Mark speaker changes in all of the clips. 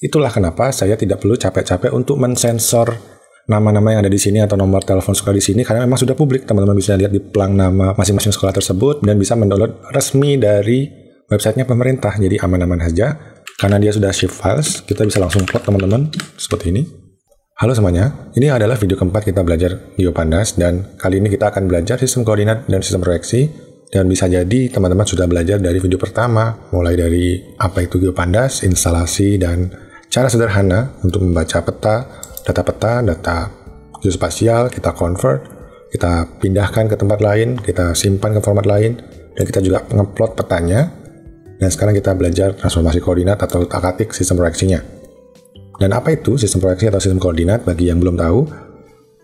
Speaker 1: Itulah kenapa saya tidak perlu capek-capek untuk mensensor nama-nama yang ada di sini atau nomor telepon sekolah di sini, karena memang sudah publik. Teman-teman bisa lihat di pelang nama masing-masing sekolah tersebut dan bisa mendownload resmi dari websitenya pemerintah. Jadi aman-aman saja. Karena dia sudah shift files, kita bisa langsung plot teman-teman seperti ini. Halo semuanya, ini adalah video keempat kita belajar GeoPandas, dan kali ini kita akan belajar sistem koordinat dan sistem proyeksi. Dan bisa jadi teman-teman sudah belajar dari video pertama, mulai dari apa itu GeoPandas, instalasi, dan cara sederhana untuk membaca data geospasial, kita convert, kita pindahkan ke tempat lain, kita simpan ke format lain, dan kita juga ngeplot petanya. Dan sekarang kita belajar transformasi koordinat atau utak-atik sistem proyeksinya. Dan apa itu sistem proyeksi atau sistem koordinat? Bagi yang belum tahu,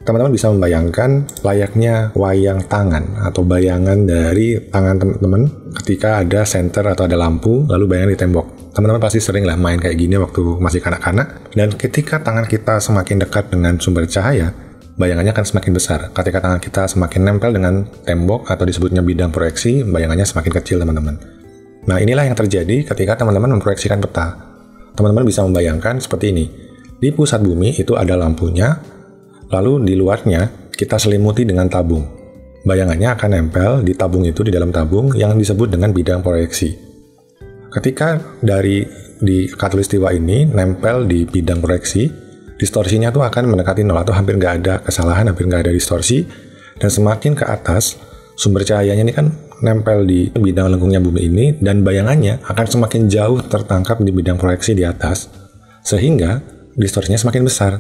Speaker 1: teman-teman bisa membayangkan layaknya wayang tangan atau bayangan dari tangan teman-teman ketika ada senter atau ada lampu, lalu bayangan di tembok. Teman-teman pasti sering lah main kayak gini waktu masih kanak-kanak. Dan ketika tangan kita semakin dekat dengan sumber cahaya, bayangannya akan semakin besar. Ketika tangan kita semakin nempel dengan tembok atau disebutnya bidang proyeksi, bayangannya semakin kecil teman-teman. Nah, inilah yang terjadi ketika teman-teman memproyeksikan peta. Teman-teman bisa membayangkan seperti ini. Di pusat bumi itu ada lampunya, lalu di luarnya kita selimuti dengan tabung. Bayangannya akan nempel di tabung itu, di dalam tabung yang disebut dengan bidang proyeksi. Ketika di khatulistiwa ini nempel di bidang proyeksi, distorsinya tuh akan mendekati nol atau hampir nggak ada kesalahan, hampir nggak ada distorsi. Dan semakin ke atas, sumber cahayanya ini kan nempel di bidang lengkungnya bumi ini, dan bayangannya akan semakin jauh tertangkap di bidang proyeksi di atas, sehingga distorsinya semakin besar.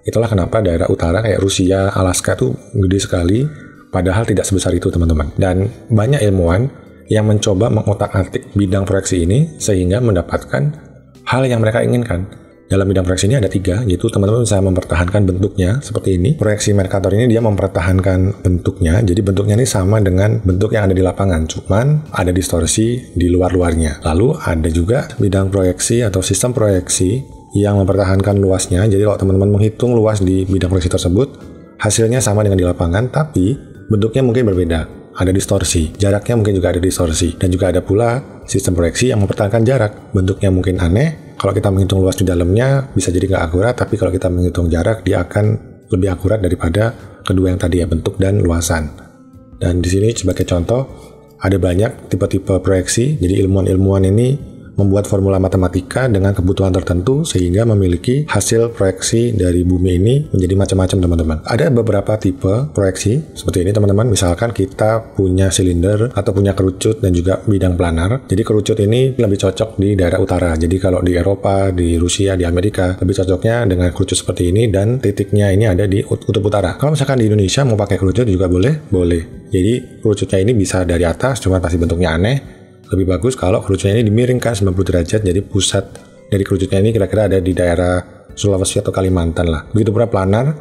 Speaker 1: Itulah kenapa daerah utara kayak Rusia, Alaska tuh gede sekali, padahal tidak sebesar itu teman-teman. Dan banyak ilmuwan yang mencoba mengotak-atik bidang proyeksi ini sehingga mendapatkan hal yang mereka inginkan. Dalam bidang proyeksi ini ada 3, yaitu teman-teman bisa mempertahankan bentuknya seperti ini. Proyeksi Mercator ini dia mempertahankan bentuknya, jadi bentuknya ini sama dengan bentuk yang ada di lapangan, cuman ada distorsi di luar-luarnya. Lalu ada juga bidang proyeksi atau sistem proyeksi yang mempertahankan luasnya. Jadi kalau teman-teman menghitung luas di bidang proyeksi tersebut, hasilnya sama dengan di lapangan, tapi bentuknya mungkin berbeda. Ada distorsi, jaraknya mungkin juga ada distorsi. Dan juga ada pula sistem proyeksi yang mempertahankan jarak. Bentuknya mungkin aneh, kalau kita menghitung luas di dalamnya bisa jadi nggak akurat, tapi kalau kita menghitung jarak, dia akan lebih akurat daripada kedua yang tadi ya, bentuk dan luasan. Dan di sini sebagai contoh, ada banyak tipe-tipe proyeksi. Jadi ilmuwan-ilmuwan ini membuat formula matematika dengan kebutuhan tertentu sehingga memiliki hasil proyeksi dari bumi ini menjadi macam-macam teman-teman. Ada beberapa tipe proyeksi seperti ini teman-teman. Misalkan kita punya silinder atau punya kerucut dan juga bidang planar. Jadi kerucut ini lebih cocok di daerah utara. Jadi kalau di Eropa, di Rusia, di Amerika lebih cocoknya dengan kerucut seperti ini, dan titiknya ini ada di kutub utara. Kalau misalkan di Indonesia mau pakai kerucut juga boleh. Jadi kerucutnya ini bisa dari atas, cuma pasti bentuknya aneh. Lebih bagus kalau kerucutnya ini dimiringkan 90 derajat, jadi pusat dari kerucutnya ini kira-kira ada di daerah Sulawesi atau Kalimantan lah. Begitu pula planar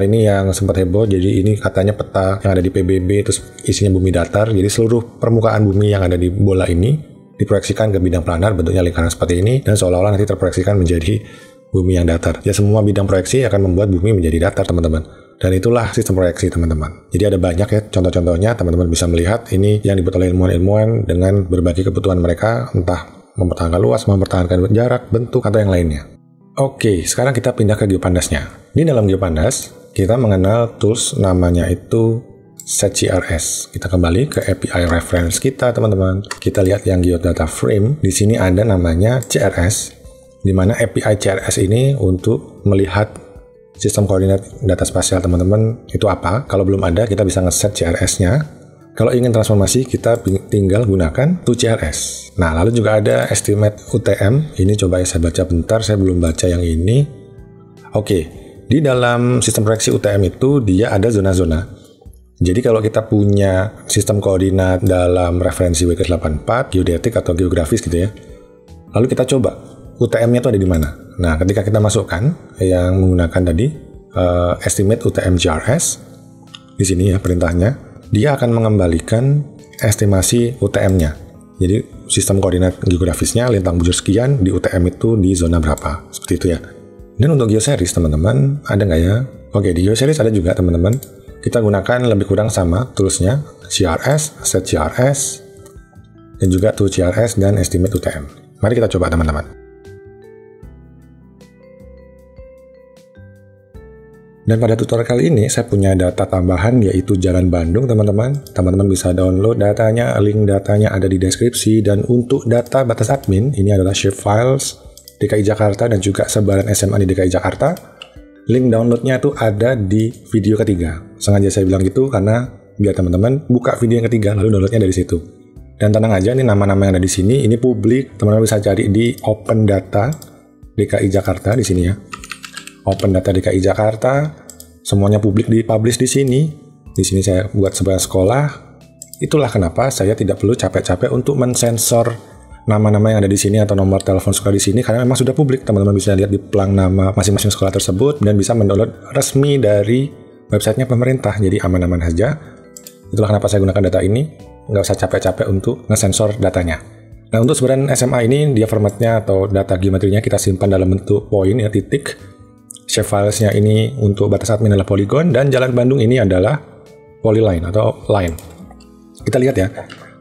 Speaker 1: ini yang sempat heboh, jadi ini katanya peta yang ada di PBB, terus isinya bumi datar, jadi seluruh permukaan bumi yang ada di bola ini diproyeksikan ke bidang planar, bentuknya lingkaran seperti ini, dan seolah-olah nanti terproyeksikan menjadi bumi yang datar. Ya, semua bidang proyeksi akan membuat bumi menjadi datar teman-teman. Dan itulah sistem proyeksi teman-teman. Jadi ada banyak ya contoh-contohnya, teman-teman bisa melihat ini yang dibuat oleh ilmuwan-ilmuwan dengan berbagai kebutuhan mereka, entah mempertahankan luas, mempertahankan jarak, bentuk, atau yang lainnya. Oke, sekarang kita pindah ke GeoPandasnya. Di dalam GeoPandas, kita mengenal tools namanya itu SetCRS. Kita kembali ke API reference kita teman-teman. Kita lihat yang Geodata Frame. Di sini ada namanya CRS, di mana API CRS ini untuk melihat sistem koordinat data spasial teman-teman itu apa. Kalau belum ada, kita bisa ngeset CRS-nya. Kalau ingin transformasi, kita tinggal gunakan ToCRS. Nah, lalu juga ada estimate UTM. Ini coba saya baca bentar, saya belum baca yang ini. Oke, di dalam sistem proyeksi UTM itu dia ada zona-zona. Jadi kalau kita punya sistem koordinat dalam referensi WK84, geodetik atau geografis gitu ya. Lalu kita coba UTM-nya itu ada di mana. Nah, ketika kita masukkan yang menggunakan tadi estimate UTM GRS, di sini ya perintahnya, dia akan mengembalikan estimasi UTM-nya. Jadi sistem koordinat geografisnya lintang bujur sekian, di UTM itu di zona berapa, seperti itu ya. Dan untuk geoseries teman-teman, ada nggak ya? Oke, di geoseries ada juga teman-teman. Kita gunakan lebih kurang sama toolsnya, CRS, SetCRS, dan juga ToCRS dan estimate UTM. Mari kita coba teman-teman. Dan pada tutorial kali ini saya punya data tambahan yaitu Jalan Bandung teman-teman. Teman-teman bisa download datanya, link datanya ada di deskripsi. Dan untuk data batas admin ini adalah shapefiles DKI Jakarta dan juga sebaran SMA di DKI Jakarta. Link downloadnya itu ada di video ketiga. Sengaja saya bilang gitu karena biar teman-teman buka video yang ketiga lalu downloadnya dari situ. Dan tenang aja, ini nama-nama yang ada di sini ini publik. Teman-teman bisa cari di Open Data DKI Jakarta di sini ya. Open Data DKI Jakarta, semuanya publik dipublish di sini. Di sini saya buat sebuah sekolah. Itulah kenapa saya tidak perlu capek-capek untuk mensensor nama-nama yang ada di sini atau nomor telepon sekolah di sini karena memang sudah publik. Teman-teman bisa lihat di pelang nama masing-masing sekolah tersebut dan bisa mendownload resmi dari websitenya pemerintah. Jadi aman-aman saja. Itulah kenapa saya gunakan data ini. Nggak usah capek-capek untuk ngesensor datanya. Nah, untuk sebaran SMA ini dia formatnya atau data geometrinya kita simpan dalam bentuk poin ya, titik. Shapefilesnya ini untuk batas admin adalah polygon dan Jalan Bandung ini adalah polyline atau line. Kita lihat ya,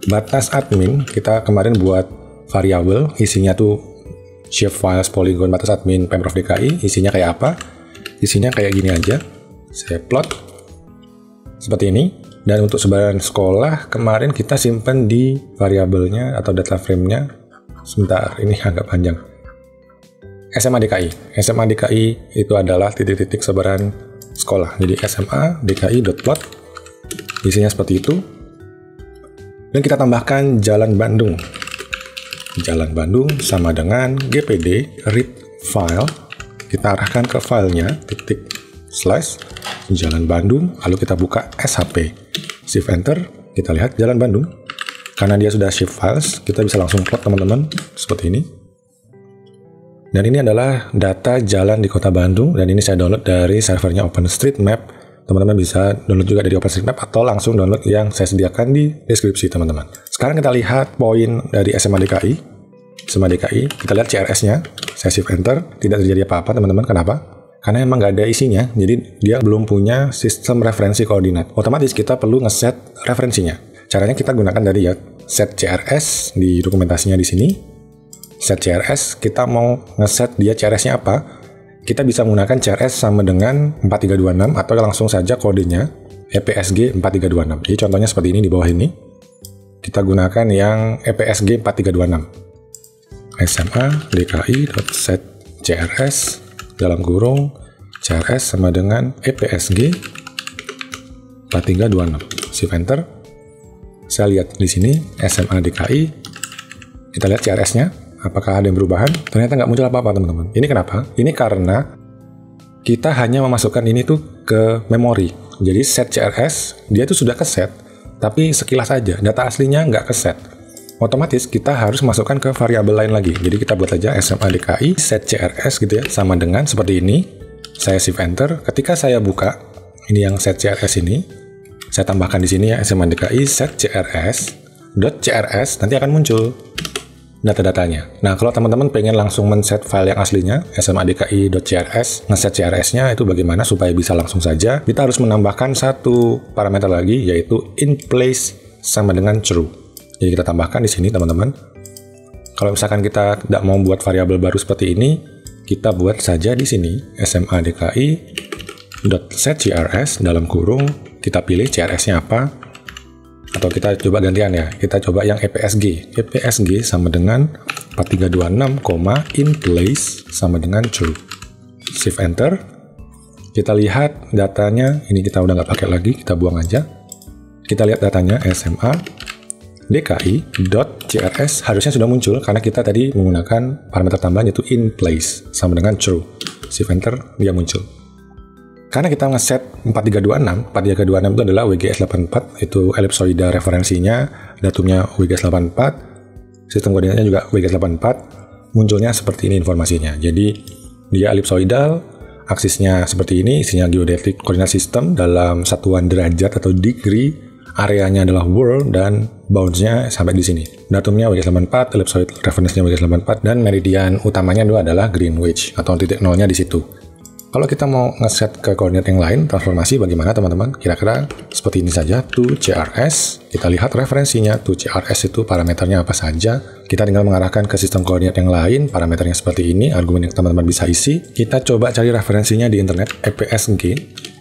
Speaker 1: batas admin kita kemarin buat variabel, isinya tuh shapefiles polygon batas admin Pemprov DKI, isinya kayak apa? Isinya kayak gini aja. Saya plot seperti ini. Dan untuk sebaran sekolah kemarin kita simpan di variabelnya atau data frame-nya. Sebentar, ini agak panjang. SMA DKI. SMA DKI itu adalah titik-titik sebaran sekolah. Jadi SMA DKI.plot. Isinya seperti itu. Dan kita tambahkan Jalan Bandung. Jalan Bandung sama dengan GPD read file. Kita arahkan ke filenya titik slash Jalan Bandung. Lalu kita buka SHP. Shift Enter. Kita lihat Jalan Bandung. Karena dia sudah shift files, kita bisa langsung plot teman-teman seperti ini. Dan ini adalah data jalan di Kota Bandung dan ini saya download dari servernya OpenStreetMap. Teman-teman bisa download juga dari OpenStreetMap atau langsung download yang saya sediakan di deskripsi teman-teman. Sekarang kita lihat poin dari SMA DKI. SMA DKI, kita lihat CRS-nya. Saya shift enter, tidak terjadi apa-apa teman-teman. Kenapa? Karena emang nggak ada isinya, jadi dia belum punya sistem referensi koordinat. Otomatis kita perlu ngeset referensinya. Caranya kita gunakan dari ya set CRS di dokumentasinya di sini. Set CRS, kita mau ngeset dia CRS-nya apa? Kita bisa menggunakan CRS sama dengan 4326 atau langsung saja kodenya EPSG 4326. Jadi contohnya seperti ini di bawah ini. Kita gunakan yang EPSG 4326. SMA DKI.set CRS dalam kurung CRS sama dengan EPSG 4326. Shift enter. Saya lihat di sini SMA DKI. Kita lihat CRS-nya. Apakah ada yang perubahan? Ternyata nggak muncul apa-apa teman-teman. Ini kenapa? Ini karena kita hanya memasukkan ini tuh ke memori. Jadi set CRS, dia tuh sudah keset, tapi sekilas saja. Data aslinya nggak keset. Otomatis kita harus masukkan ke variabel lain lagi. Jadi kita buat aja SMA DKI set CRS gitu ya, sama dengan seperti ini. Saya shift enter. Ketika saya buka, ini yang set CRS ini, saya tambahkan di sini ya SMA DKI set CRS.CRS, nanti akan muncul data-datanya. Nah, kalau teman-teman pengen langsung men-set file yang aslinya, smadki.crs, nge-set CRS-nya itu bagaimana supaya bisa langsung saja, kita harus menambahkan satu parameter lagi, yaitu in place sama dengan true. Jadi kita tambahkan di sini, teman-teman. Kalau misalkan kita tidak mau buat variabel baru seperti ini, kita buat saja di sini, smadki.setCRS, dalam kurung, kita pilih CRS-nya apa, atau kita coba gantian ya, kita coba yang EPSG. EPSG sama dengan 4326, in place sama dengan true. Shift enter. Kita lihat datanya, ini kita udah nggak pakai lagi, kita buang aja. Kita lihat datanya SMA DKI.CRS harusnya sudah muncul karena kita tadi menggunakan parameter tambahan yaitu in place sama dengan true. Shift enter, dia muncul. Karena kita ngeset 4326 itu adalah WGS84, itu ellipsoidal referensinya, datumnya WGS84, sistem koordinatnya juga WGS84, munculnya seperti ini informasinya. Jadi dia ellipsoidal, aksisnya seperti ini, isinya geodetic koordinat system dalam satuan derajat atau degree, areanya adalah world, dan bounds-nya sampai di sini. Datumnya WGS84, ellipsoid referensinya WGS84, dan meridian utamanya itu adalah Greenwich, atau titik nolnya di situ. Kalau kita mau ngeset ke koordinat yang lain, transformasi bagaimana teman-teman? Kira-kira seperti ini saja, to CRS. Kita lihat referensinya, to CRS itu parameternya apa saja. Kita tinggal mengarahkan ke sistem koordinat yang lain, parameternya seperti ini, argumen yang teman-teman bisa isi. Kita coba cari referensinya di internet, EPSG.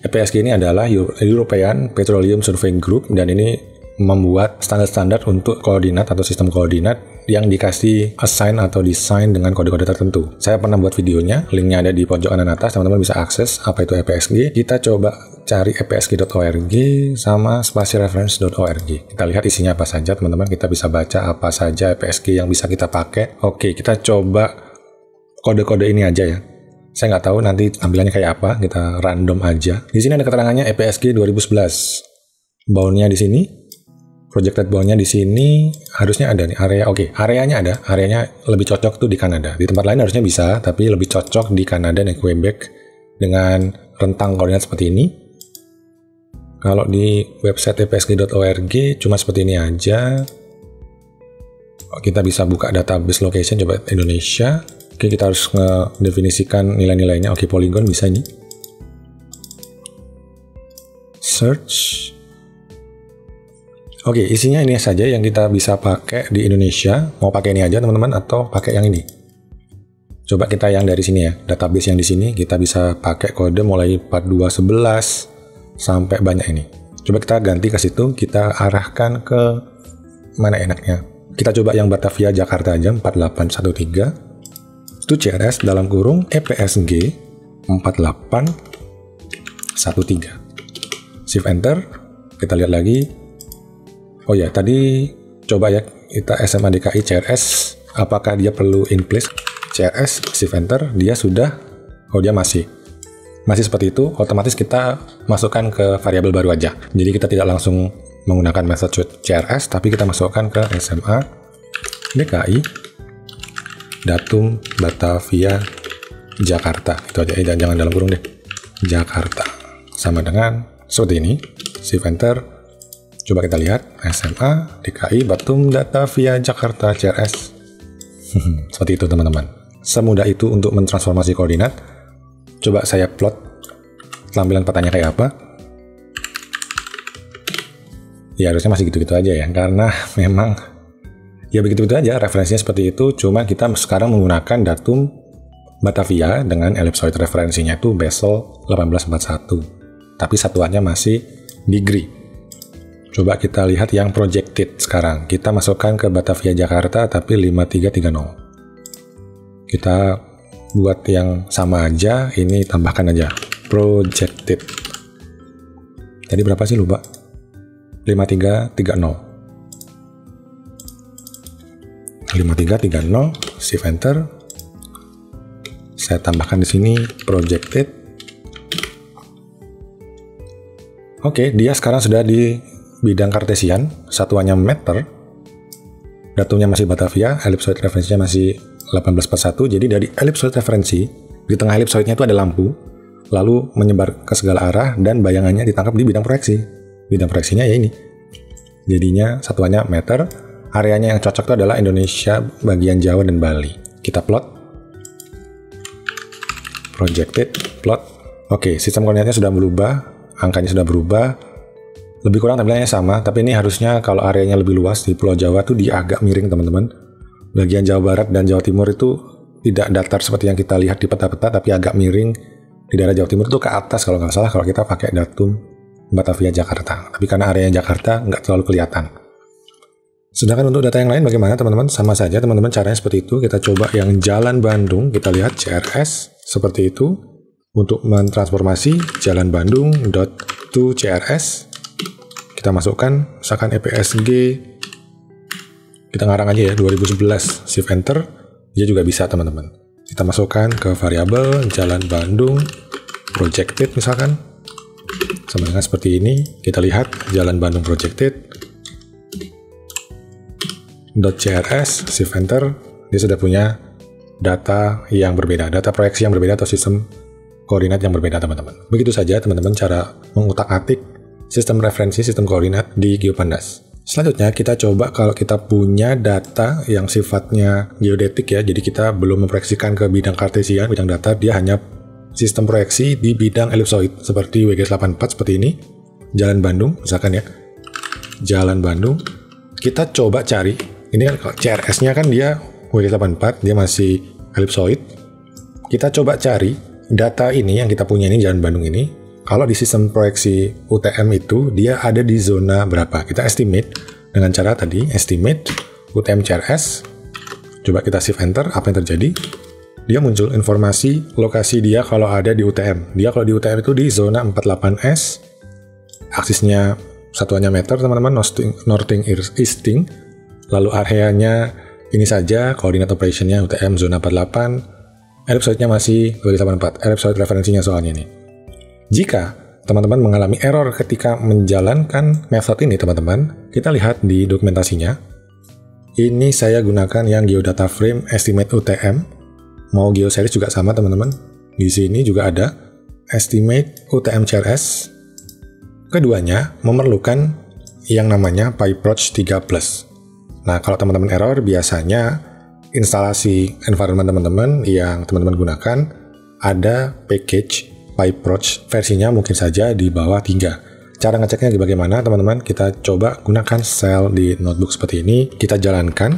Speaker 1: EPSG ini adalah European Petroleum Surveying Group, dan ini membuat standar-standar untuk koordinat atau sistem koordinat yang dikasih assign atau desain dengan kode-kode tertentu. Saya pernah buat videonya, linknya ada di pojok kanan atas, teman-teman bisa akses apa itu EPSG. Kita coba cari epsg.org sama spatialreference.org. Kita lihat isinya apa saja teman-teman, kita bisa baca apa saja EPSG yang bisa kita pakai. Oke, kita coba kode-kode ini aja ya. Saya nggak tahu nanti tampilannya kayak apa, kita random aja. Di sini ada keterangannya EPSG 2011. Boundnya di sini. Projected boundnya di sini harusnya ada nih area. Oke, areanya ada. Areanya lebih cocok tuh di Kanada. Di tempat lain harusnya bisa, tapi lebih cocok di Kanada dan Quebec dengan rentang koordinat seperti ini. Kalau di website epsg.org cuma seperti ini aja. Kita bisa buka database location, coba Indonesia. Oke, kita harus ngedefinisikan nilai-nilainya. Oke, polygon bisa ini. Search. Oke, isinya ini saja yang kita bisa pakai di Indonesia. Mau pakai ini aja teman-teman atau pakai yang ini? Coba kita yang dari sini ya. Database yang di sini kita bisa pakai kode mulai 4211 sampai banyak ini. Coba kita ganti ke situ, kita arahkan ke mana enaknya. Kita coba yang Batavia Jakarta aja 4813. Itu CRS dalam kurung EPSG 4813. Shift enter. Kita lihat lagi. Oh ya, tadi coba ya kita SMA DKI CRS, apakah dia perlu in place? CRS, shift enter, dia sudah, oh dia masih seperti itu, otomatis kita masukkan ke variabel baru aja. Jadi kita tidak langsung menggunakan metode CRS, tapi kita masukkan ke SMA DKI datum Batavia Jakarta. Itu aja, jangan dalam kurung deh. Jakarta. Sama dengan seperti ini, shift enter. Coba kita lihat SMA DKI Batum Batavia Jakarta CRS. Seperti itu teman-teman. Semudah itu untuk mentransformasi koordinat. Coba saya plot tampilan petanya kayak apa. Ya harusnya masih gitu-gitu aja ya, karena memang ya begitu-begitu aja, referensinya seperti itu. Cuma kita sekarang menggunakan datum Batavia dengan ellipsoid, referensinya itu Basel 1841. Tapi satuannya masih degree. Coba kita lihat yang projected sekarang. Kita masukkan ke Batavia Jakarta tapi 5330. Kita buat yang sama aja, ini tambahkan aja projected. Tadi berapa sih lupa? 5330. 5330, shift enter. Saya tambahkan di sini projected. Oke, dia sekarang sudah di bidang kartesian, satuannya meter, datumnya masih Batavia, ellipsoid referensinya masih 1841, jadi dari ellipsoid referensi, di tengah ellipsoidnya itu ada lampu, lalu menyebar ke segala arah, dan bayangannya ditangkap di bidang proyeksi. Bidang proyeksinya ya ini. Jadinya satuannya meter, areanya yang cocok itu adalah Indonesia, bagian Jawa dan Bali. Kita plot, projected, plot. Oke, sistem koordinatnya sudah berubah, angkanya sudah berubah, lebih kurang tampilannya sama, tapi ini harusnya kalau areanya lebih luas di Pulau Jawa tuh dia agak miring teman-teman. Bagian Jawa Barat dan Jawa Timur itu tidak datar seperti yang kita lihat di peta-peta, tapi agak miring. Di daerah Jawa Timur itu ke atas kalau nggak salah kalau kita pakai datum Batavia Jakarta. Tapi karena areanya Jakarta nggak terlalu kelihatan. Sedangkan untuk data yang lain bagaimana teman-teman? Sama saja teman-teman, caranya seperti itu. Kita coba yang Jalan Bandung, kita lihat CRS seperti itu. Untuk mentransformasi Jalan Bandung to CRS. Kita masukkan, misalkan EPSG, kita ngarang aja ya, 2011, shift enter, dia juga bisa teman-teman. Kita masukkan ke variabel Jalan Bandung, projected misalkan, sama dengan seperti ini, kita lihat Jalan Bandung projected, .crs, shift enter, dia sudah punya data yang berbeda, data proyeksi yang berbeda atau sistem koordinat yang berbeda teman-teman. Begitu saja teman-teman cara mengutak-atik sistem referensi, sistem koordinat di GeoPandas. Selanjutnya kita coba kalau kita punya data yang sifatnya geodetik ya, jadi kita belum memproyeksikan ke bidang kartesian, bidang datar, dia hanya sistem proyeksi di bidang elipsoid seperti WGS84 seperti ini. Jalan Bandung misalkan ya. Jalan Bandung. Kita coba cari, ini kan CRS-nya kan dia WGS84, dia masih elipsoid. Kita coba cari data ini yang kita punya ini, Jalan Bandung ini. Kalau di sistem proyeksi UTM itu dia ada di zona berapa? Kita estimate dengan cara tadi, estimate UTM CRS. Coba kita shift enter, apa yang terjadi? Dia muncul informasi lokasi dia kalau ada di UTM. Dia kalau di UTM itu di zona 48S, aksisnya satuannya meter teman-teman, northing easting, lalu areanya ini saja, koordinat operationnya UTM zona 48, ellipsoidnya masih WGS84, ellipsoid referensinya soalnya ini. Jika teman-teman mengalami error ketika menjalankan method ini teman-teman, kita lihat di dokumentasinya. Ini saya gunakan yang geodata frame estimate UTM. Mau geoseries juga sama teman-teman. Di sini juga ada estimate UTM CRS. Keduanya memerlukan yang namanya PyProch 3+. Nah, kalau teman-teman error, biasanya instalasi environment teman-teman yang teman-teman gunakan ada package PyProch versinya mungkin saja di bawah 3. Cara ngeceknya bagaimana teman-teman? Kita coba gunakan shell di notebook seperti ini. Kita jalankan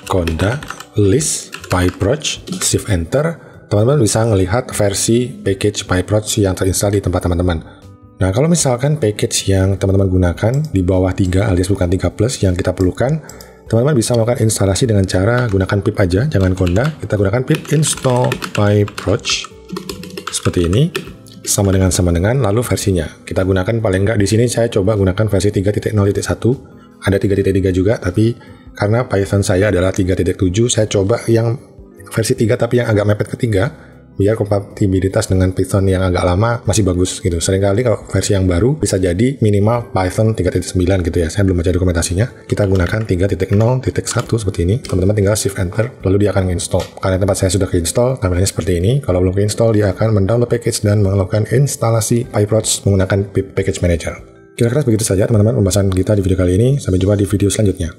Speaker 1: conda list PyProch, shift enter, teman-teman bisa melihat versi package PyProch yang terinstall di tempat teman-teman. Nah, kalau misalkan package yang teman-teman gunakan di bawah 3 alias bukan 3+, yang kita perlukan, teman-teman bisa melakukan instalasi dengan cara gunakan pip aja, jangan conda. Kita gunakan pip install PyProch seperti ini, sama dengan lalu versinya. Kita gunakan paling enggak di sini saya coba gunakan versi 3.0.1. Ada 3.3 juga, tapi karena Python saya adalah 3.7, saya coba yang versi 3 tapi yang agak mepet ke 3, biar kompatibilitas dengan Python yang agak lama masih bagus gitu. Seringkali kalau versi yang baru bisa jadi minimal Python 3.9 gitu ya. Saya belum baca dokumentasinya. Kita gunakan 3.0.1 seperti ini. Teman-teman tinggal shift enter, lalu dia akan install. Karena tempat saya sudah keinstall, tampilannya seperti ini. Kalau belum keinstall, dia akan mendownload package dan melakukan instalasi PyProch menggunakan pip package manager. Kira-kira begitu saja teman-teman pembahasan kita di video kali ini. Sampai jumpa di video selanjutnya.